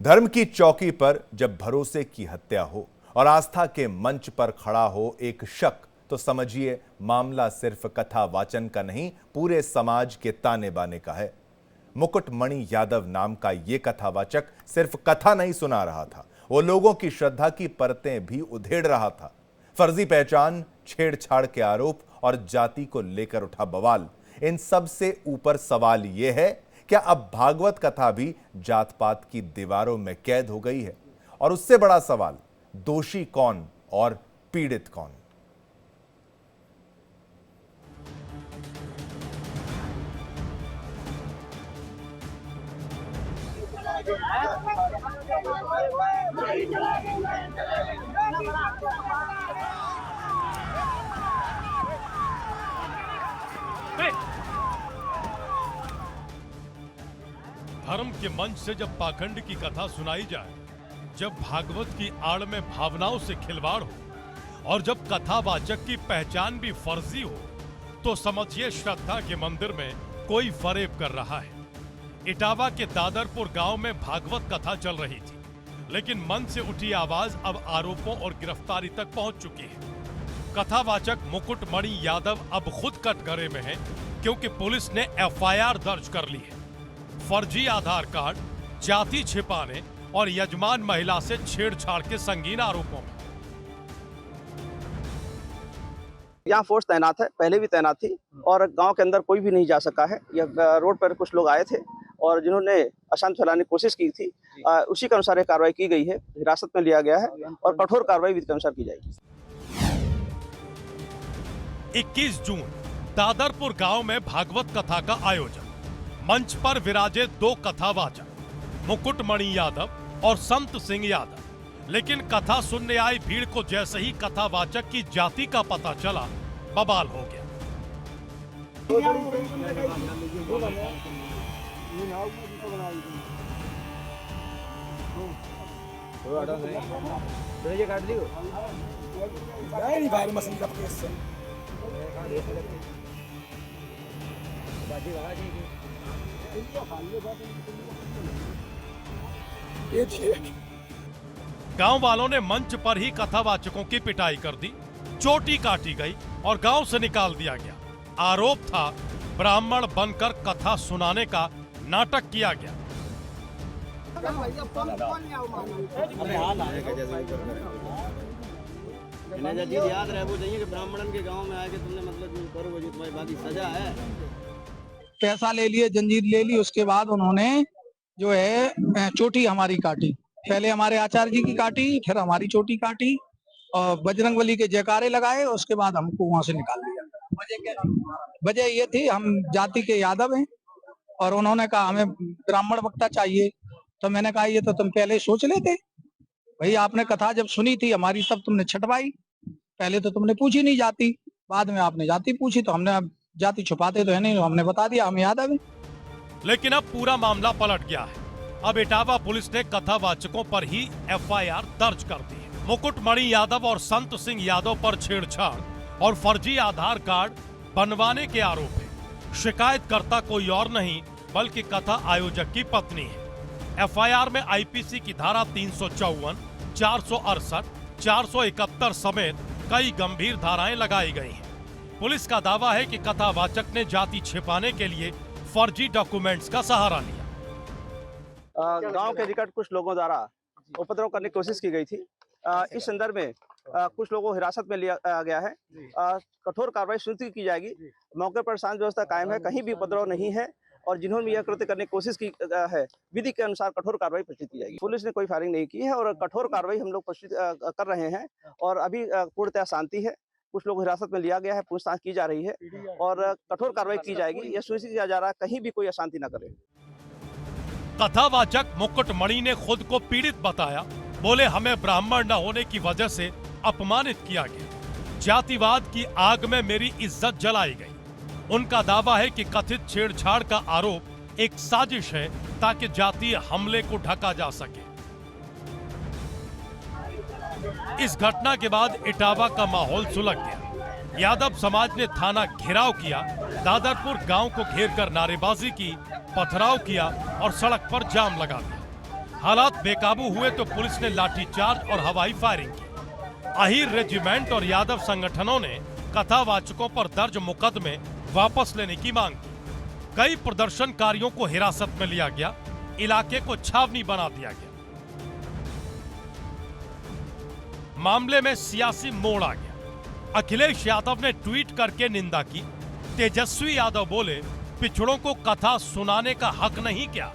धर्म की चौकी पर जब भरोसे की हत्या हो और आस्था के मंच पर खड़ा हो एक शक, तो समझिए मामला सिर्फ कथा वाचन का नहीं, पूरे समाज के ताने बाने का है। मुकुटमणि यादव नाम का ये कथावाचक सिर्फ कथा नहीं सुना रहा था, वो लोगों की श्रद्धा की परतें भी उधेड़ रहा था। फर्जी पहचान, छेड़छाड़ के आरोप और जाति को लेकर उठा बवाल, इन सब से ऊपर सवाल यह है, क्या अब भागवत कथा भी जात पात की दीवारों में कैद हो गई है? और उससे बड़ा सवाल, दोषी कौन और पीड़ित कौन? धर्म के मंच से जब पाखंड की कथा सुनाई जाए, जब भागवत की आड़ में भावनाओं से खिलवाड़ हो और जब कथावाचक की पहचान भी फर्जी हो, तो समझिए श्रद्धा के मंदिर में कोई फरेब कर रहा है। इटावा के दादरपुर गांव में भागवत कथा चल रही थी, लेकिन मन से उठी आवाज अब आरोपों और गिरफ्तारी तक पहुंच चुकी है। कथावाचक मुकुटमणि यादव अब खुद कटघरे में है, क्योंकि पुलिस ने एफआईआर दर्ज कर ली है। फर्जी आधार कार्ड, जाति छिपाने और यजमान महिला से छेड़छाड़ के संगीन आरोपों में। यहाँ फोर्स तैनात है, पहले भी तैनात थी और गांव के अंदर कोई भी नहीं जा सका है। यह रोड पर कुछ लोग आए थे और जिन्होंने अशांति फैलाने की कोशिश की थी, उसी के अनुसार कार्रवाई की गई है, हिरासत में लिया गया है और कठोर कार्रवाई विधि के अनुसार की जाएगी। 21 जून दादरपुर गांव में भागवत कथा का आयोजन। मंच पर विराजे दो कथावाचक, मुकुटमणि यादव और संत सिंह यादव। लेकिन कथा सुनने आई भीड़ को जैसे ही कथावाचक की जाति का पता चला, बवाल हो गया। गांव वालों ने मंच पर ही कथावाचकों की पिटाई कर दी, चोटी काटी गई और गांव से निकाल दिया गया। आरोप था ब्राह्मण बनकर कथा सुनाने का नाटक किया गया। याद रहे वो चाहिए कि ब्राह्मणन के गांव में आके तुमने मतलब करो, वो तुम्हारी बाकी सजा है। पैसा ले लिए, जंजीर ले ली, उसके बाद उन्होंने जो है चोटी हमारी काटी। पहले हमारे आचार्य जी की काटी, फिर हमारी चोटी काटी और बजरंगबली के जयकारे लगाए, उसके बाद हमको वहां से निकाल दिया। वजह ये थी, हम जाति के यादव हैं और उन्होंने कहा हमें ब्राह्मण वक्ता चाहिए। तो मैंने कहा ये तो तुम पहले सोच लेते भाई, आपने कथा जब सुनी थी हमारी तब तुमने छटवाई, पहले तो तुमने पूछी नहीं जाति, बाद में आपने जाति पूछी, तो हमने जाति छुपाते तो है नहीं, हमने बता दिया हम यादव हैं। लेकिन अब पूरा मामला पलट गया है। अब इटावा पुलिस ने कथावाचकों पर ही एफआईआर दर्ज कर दी है। मुकुटमणि यादव और संत सिंह यादव पर छेड़छाड़ और फर्जी आधार कार्ड बनवाने के आरोप है। शिकायतकर्ता कोई और नहीं बल्कि कथा आयोजक की पत्नी है। एफआईआर में आईपीसी की धारा 354, 468, 471 समेत कई गंभीर धाराएं लगाई गई हैं। पुलिस का दावा है कि कथावाचक ने जाति छिपाने के लिए फर्जी डॉक्यूमेंट्स का सहारा लिया। गांव के निकट कुछ लोगों द्वारा उपद्रव करने की कोशिश की गई थी। इस संदर्भ में कुछ लोगों को हिरासत में लिया गया है। कठोर कार्रवाई सुनिश्चित की जाएगी। मौके पर शांति व्यवस्था कायम है, कहीं भी उपद्रव नहीं है और जिन्होंने यह कृत्य करने की कोशिश की है, विधि के अनुसार कठोर कार्रवाई प्रस्तुत की जाएगी। पुलिस ने कोई फायरिंग नहीं की है और कठोर कार्रवाई हम लोग प्रस्तुत कर रहे हैं और अभी पूर्णतः शांति है। कुछ लोग हिरासत में लिया गया है, पूछताछ की जा रही है और कठोर कार्रवाई की जाएगी। यह सुनिश्चित किया जा रहा है कहीं भी कोई अशांति न करे। कथावाचक मुकुटमणि ने खुद को पीड़ित बताया, बोले हमें ब्राह्मण न होने की वजह से अपमानित किया गया, जातिवाद की आग में मेरी इज्जत जलाई गई। उनका दावा है कि कथित छेड़छाड़ का आरोप एक साजिश है ताकि जातीय हमले को ढका जा सके। इस घटना के बाद इटावा का माहौल सुलग गया। यादव समाज ने थाना घेराव किया, दादरपुर गांव को घेरकर नारेबाजी की, पथराव किया और सड़क पर जाम लगा दिया। हालात बेकाबू हुए तो पुलिस ने लाठीचार्ज और हवाई फायरिंग की। अहीर रेजिमेंट और यादव संगठनों ने कथावाचकों पर दर्ज मुकदमे वापस लेने की मांग की। कई प्रदर्शनकारियों को हिरासत में लिया गया, इलाके को छावनी बना दिया गया। मामले में सियासी मोड़ आ गया। अखिलेश यादव ने ट्वीट करके निंदा की। तेजस्वी यादव बोले, पिछड़ों को कथा सुनाने का हक नहीं क्या?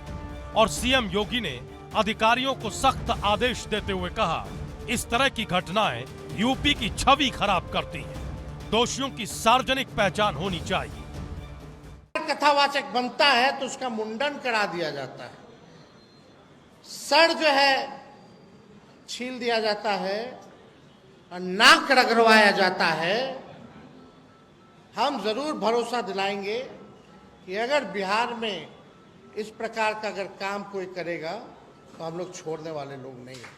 और सीएम योगी ने अधिकारियों को सख्त आदेश देते हुए कहा, इस तरह की घटनाएं यूपी की छवि खराब करती हैं। दोषियों की सार्वजनिक पहचान होनी चाहिए। कथावाचक बनता है तो उसका मुंडन करा दिया जाता है, सर जो है छील दिया जाता है और नाक रगड़वाया जाता है। हम जरूर भरोसा दिलाएंगे कि अगर बिहार में इस प्रकार का अगर काम कोई करेगा तो हम लोग छोड़ने वाले लोग नहीं हैं।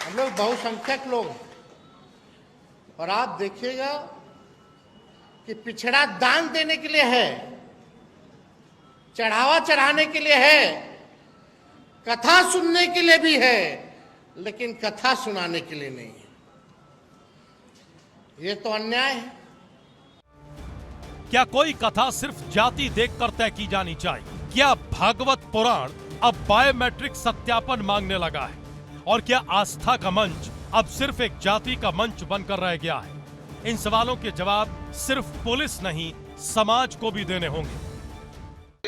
हम लोग बहुसंख्यक लोग हैं और आप देखिएगा कि पिछड़ा दान देने के लिए है, चढ़ावा चढ़ाने के लिए है, कथा सुनने के लिए भी है, लेकिन कथा सुनाने के लिए नहीं है। ये तो अन्याय है। क्या कोई कथा सिर्फ जाति देखकर तय की जानी चाहिए? क्या भागवत पुराण अब बायोमेट्रिक सत्यापन मांगने लगा है? और क्या आस्था का मंच अब सिर्फ एक जाति का मंच बनकर रह गया है? इन सवालों के जवाब सिर्फ पुलिस नहीं, समाज को भी देने होंगे।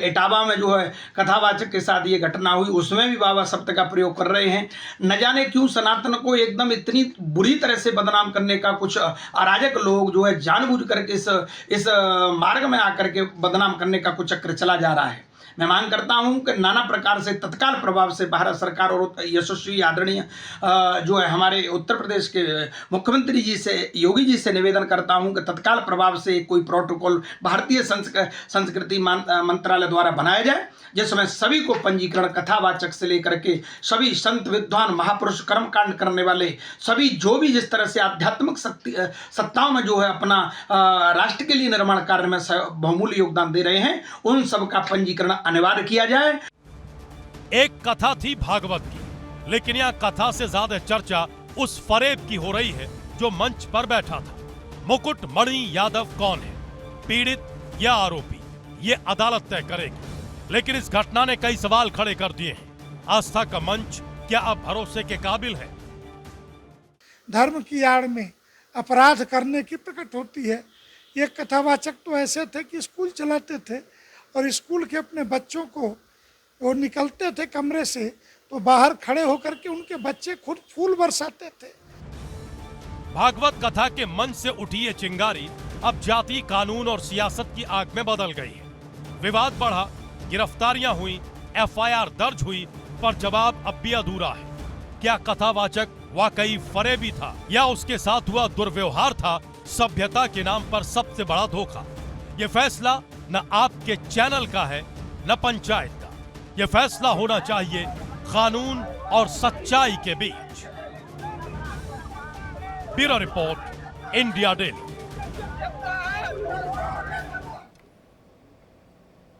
इटावा में जो है कथावाचक के साथ ये घटना हुई, उसमें भी बाबा शब्द का प्रयोग कर रहे हैं। न जाने क्यों सनातन को एकदम इतनी बुरी तरह से बदनाम करने का कुछ अराजक लोग जो है जानबूझ करके इस मार्ग में आकर के बदनाम करने का कुछ चक्र चला जा रहा है। मैं मांग करता हूं कि नाना प्रकार से तत्काल प्रभाव से भारत सरकार और यशस्वी आदरणीय जो है हमारे उत्तर प्रदेश के मुख्यमंत्री जी से, योगी जी से निवेदन करता हूं कि तत्काल प्रभाव से कोई प्रोटोकॉल भारतीय संस्कृति मंत्रालय द्वारा बनाया जाए, जिसमें सभी को पंजीकरण, कथावाचक से लेकर के सभी संत विद्वान महापुरुष कर्मकांड करने वाले सभी जो भी जिस तरह से आध्यात्मिक सत्ताओं में जो है अपना राष्ट्र के लिए निर्माण कार्य में बहुमूल्य योगदान दे रहे हैं, उन सब का पंजीकरण अनिवार्य किया जाए। एक कथा थी भागवत की, लेकिन यह कथा से ज्यादा चर्चा उस फरेब की हो रही है जो मंच पर बैठा था। मुकुट मणि यादव कौन है, पीड़ित या आरोपी, ये अदालत तय करेगी। लेकिन इस घटना ने कई सवाल खड़े कर दिए हैं। आस्था का मंच क्या अब भरोसे के काबिल है? धर्म की आड़ में अपराध करने की प्रकट होती है। ये कथावाचक तो ऐसे थे कि स्कूल चलाते थे और स्कूल के अपने बच्चों को, वो निकलते थे कमरे से तो बाहर खड़े होकर के उनके बच्चे खुद फूल बरसाते थे। भागवत कथा के मन से उठी ये चिंगारी अब जाति, कानून और सियासत की आग में बदल गई है। विवाद बढ़ा, गिरफ्तारियां हुई, एफआईआर दर्ज हुई, पर जवाब अब भी अधूरा है। क्या कथावाचक वाकई फरेबी था या उसके साथ हुआ दुर्व्यवहार था सभ्यता के नाम पर सबसे बड़ा धोखा? ये फैसला न आपके चैनल का है न पंचायत का। यह फैसला होना चाहिए कानून और सच्चाई के बीच। Bureau report, India daily.